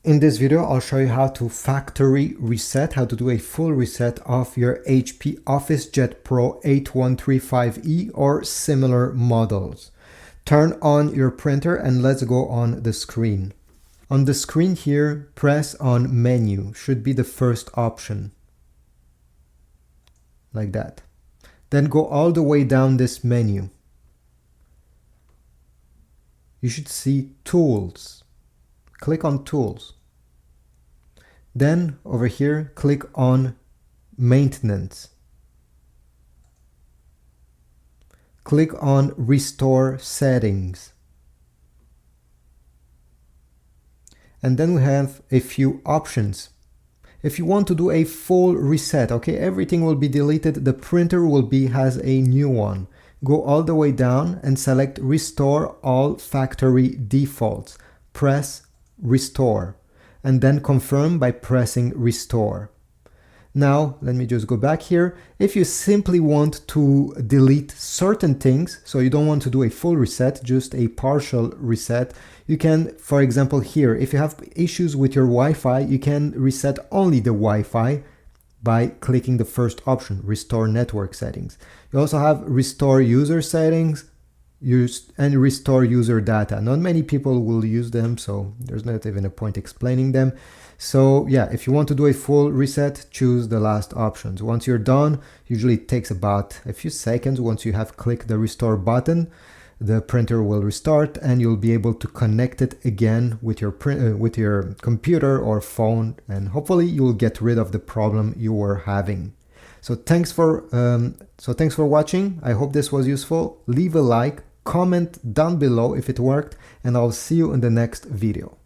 In this video, I'll show you how to factory reset, how to do a full reset of your HP OfficeJet Pro 8135E or similar models. Turn on your printer and let's go on the screen. On the screen here, press on menu, should be the first option. Like that. Then go all the way down this menu. You should see tools. Click on tools. Then over here, click on maintenance. Click on restore settings. And then we have a few options. If you want to do a full reset, okay, everything will be deleted, the printer has a new one. Go all the way down and select restore all factory defaults. Press restore and then confirm by pressing restore. Now let me just go back here. If you simply want to delete certain things, so you don't want to do a full reset, just a partial reset, you can, for example here, if you have issues with your Wi-Fi, you can reset only the Wi-Fi by clicking the first option, restore network settings. You also have restore user settings and restore user data. Not many people will use them, so there's not even a point explaining them. So yeah, if you want to do a full reset, choose the last options. Once you're done, usually it takes about a few seconds. Once you have clicked the restore button, the printer will restart and you'll be able to connect it again with your computer or phone, and hopefully you will get rid of the problem you were having. So thanks for watching. I hope this was useful. Leave a like, comment down below if it worked, and I'll see you in the next video.